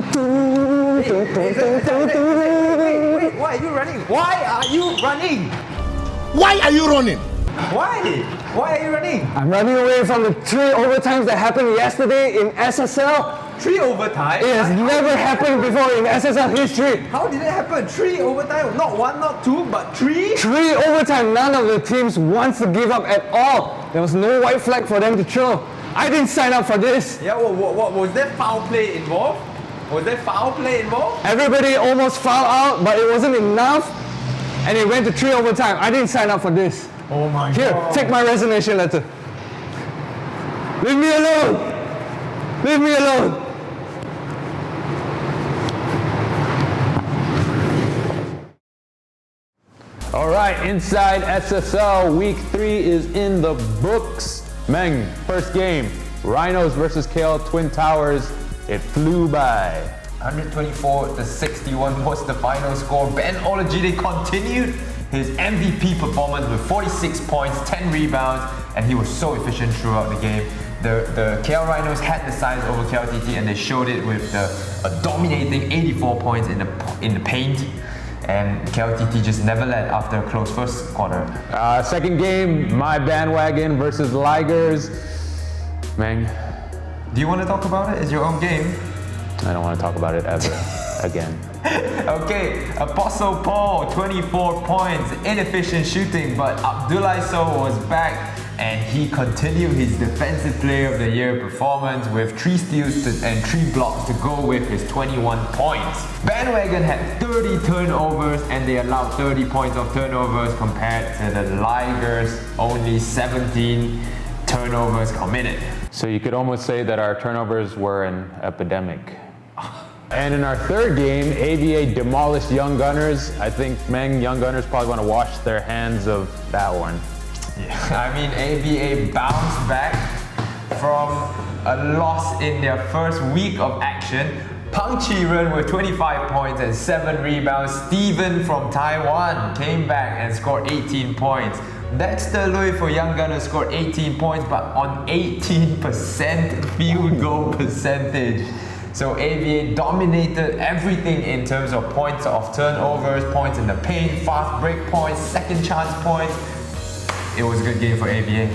Wait, why are you running? Why are you running? Why are you running? Why? Why are you running? I'm running away from the 3 overtimes that happened yesterday in SSL. 3 overtime? It has never happened before in SSL history. How did it happen? 3 overtime? Not 1, not 2, but 3? 3 overtime. None of the teams wants to give up at all. There was no white flag for them to throw. I didn't sign up for this. Yeah, what was there foul play involved? Was there foul play involved? Everybody almost fouled out, but it wasn't enough. And it went to 3 overtime. I didn't sign up for this. Oh my Here, God. take my resignation letter. Leave me alone. Leave me alone. All right, inside SSL, week 3 is in the books. Meng, first game, Rhinos versus KL Twin Towers. It flew by. 124-61 was the final score. Ben Olajide continued his MVP performance with 46 points, 10 rebounds, and he was so efficient throughout the game. The KL Rhinos had the size over KLTT, and they showed it with a dominating 84 points in the paint. And KLTT just never led after a close first quarter. Second game, my bandwagon versus Ligers. Meng, Do you want to talk about it? It's your own game. I don't want to talk about it ever again. Okay, Apostle Paul, 24 points, inefficient shooting, but Abdullah So was back and he continued his Defensive Player of the Year performance with 3 steals and 3 blocks to go with his 21 points. Bandwagon had 30 turnovers and they allowed 30 points of turnovers compared to the Ligers, only 17 turnovers committed. So you could almost say that our turnovers were an epidemic. And in our third game, AVA demolished Young Gunners. I think Meng, Young Gunners probably want to wash their hands of that one. Yeah, I mean, AVA bounced back from a loss in their first week of action. Pang Chi-ren with 25 points and 7 rebounds. Steven from Taiwan came back and scored 18 points. Dexter Lui for Young Gunners scored 18 points, but on 18% field goal percentage. So AVA dominated everything in terms of points of turnovers, points in the paint, fast break points, second chance points. It was a good game for AVA.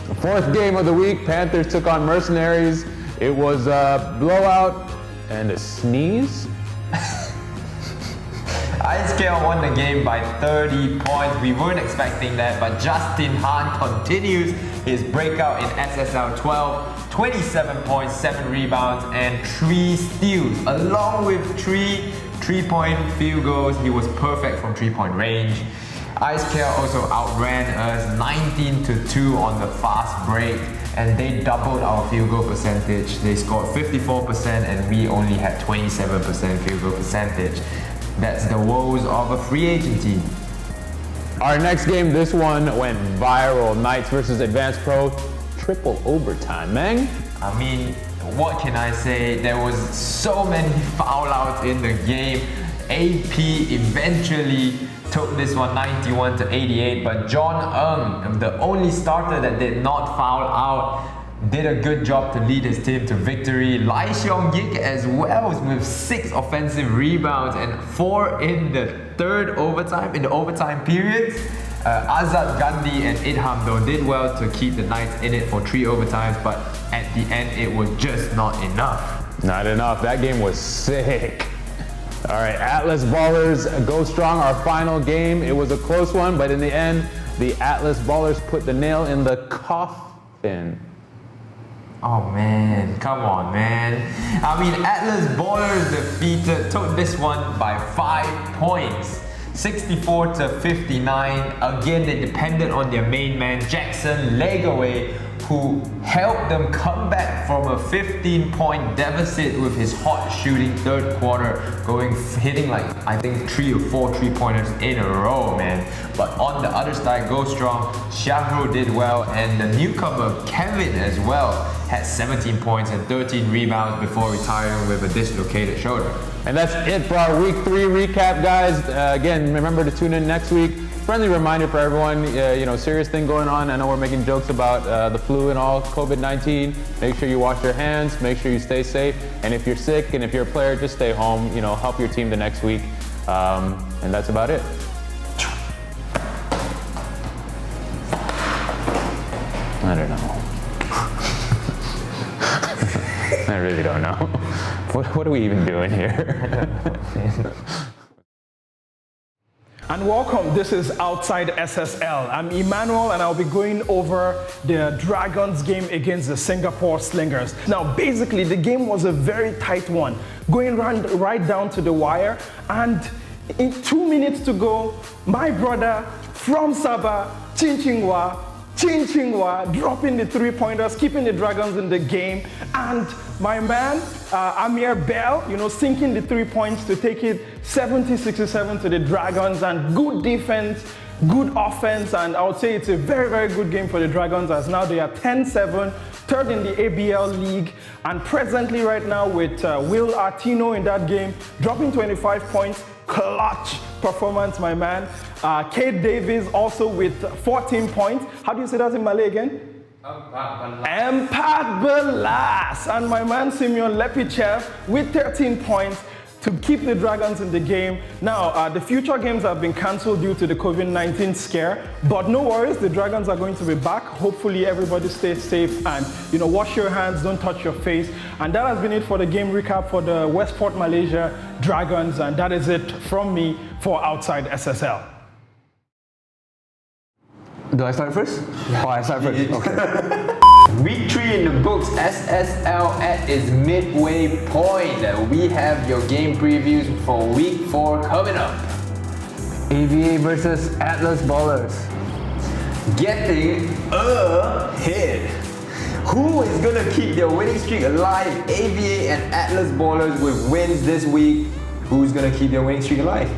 The fourth game of the week, Panthers took on Mercenaries. It was a blowout and a sneeze. IceCale won the game by 30 points. We weren't expecting that, but Justin Han continues his breakout in SSL12. 27 points, 7 rebounds, and 3 steals, along with 3 3-point field goals. He was perfect from 3-point range. IceCale also outran us 19-2 on the fast break, and they doubled our field goal percentage. They scored 54% and we only had 27% field goal percentage. That's the woes of a free agent team. Our next game, this one went viral. Knights versus Advanced Pro, triple overtime. Meng? I mean, what can I say? There was so many foul outs in the game. AP eventually took this one 91-88, but John Ng, the only starter that did not foul out, did a good job to lead his team to victory. Lai Xiong Yik as well with 6 offensive rebounds and 4 in the overtime periods. Azad Gandhi and Idham though did well to keep the Knights in it for 3 overtimes, but at the end it was just not enough. Not enough. That game was sick. All right, Atlas Ballers go strong. Our final game, it was a close one, but in the end, the Atlas Ballers put the nail in the coffin. Oh man, come on man. I mean, Atlas Ballers took this one by 5 points. 64-59. Again, they depended on their main man, Jackson Legaway, who helped them come back from a 15-point deficit with his hot shooting third quarter, hitting like I think 3 or 4 3-pointers in a row, man. But on the other side, go strong. Shahru did well, and the newcomer Kevin as well. had 17 points and 13 rebounds before retiring with a dislocated shoulder. And that's it for our Week 3 recap, guys. Again, remember to tune in next week. Friendly reminder for everyone, serious thing going on. I know we're making jokes about the flu and all, COVID-19. Make sure you wash your hands, make sure you stay safe. And if you're sick and if you're a player, just stay home, help your team the next week. And that's about it. I don't know. I really don't know. What are we even doing here? And welcome, this is Outside SSL. I'm Emmanuel and I'll be going over the Dragons game against the Singapore Slingers. Now basically the game was a very tight one, going right down to the wire, and in 2 minutes to go, my brother from Sabah, Chinchingwa, dropping the 3-pointers, keeping the Dragons in the game, and my man, Amir Bell, sinking the 3 points to take it 70-67 to the Dragons, and good defense, good offense, and I would say it's a very, very good game for the Dragons, as now they are 10-7, third in the ABL League, and presently right now with Will Artino in that game, dropping 25 points, clutch performance, my man. Kate Davis also with 14 points. How do you say that in Malay again? Empat Belas. And my man Simeon Lepichev with 13 points to keep the Dragons in the game. Now, the future games have been cancelled due to the COVID-19 scare, but no worries, the Dragons are going to be back. Hopefully everybody stays safe and, wash your hands, don't touch your face. And that has been it for the game recap for the Westport Malaysia Dragons, and that is it from me for Outside SSL. Do I start first? Oh, I start first. Okay. Week 3 in the books, SSL at its midway point. We have your game previews for Week 4 coming up. AVA versus Atlas Ballers. Getting ahead. Who is going to keep their winning streak alive? AVA and Atlas Ballers with wins this week. Who's going to keep their winning streak alive?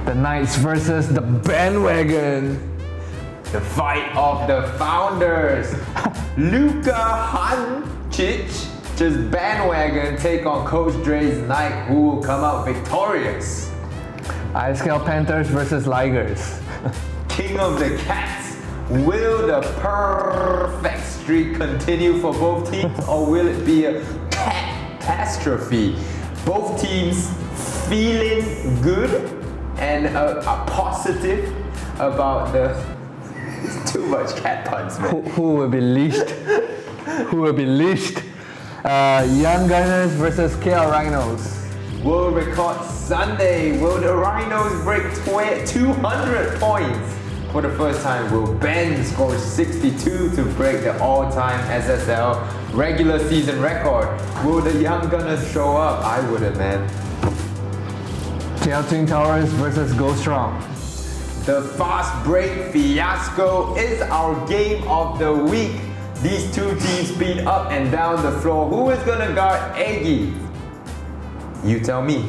The Knights versus the Bandwagon. The fight of the founders. Luka Hancic, just bandwagon, take on Coach Dre's Knight, who will come out victorious. ISKL Panthers versus Ligers. King of the Cats. Will the perfect streak continue for both teams, or will it be a catastrophe? Both teams feeling good and are positive about the... It's too much cat puns, man. Who will be leashed? Who will be leashed? Young Gunners versus KL Rhinos. World record Sunday. Will the Rhinos break 200 points? For the first time, will Ben score 62 to break the all-time SSL regular season record? Will the Young Gunners show up? I wouldn't, man. KL Twin Towers versus Go Strong. The fast break fiasco is our game of the week. These two teams speed up and down the floor. Who is gonna guard Aggie? You tell me.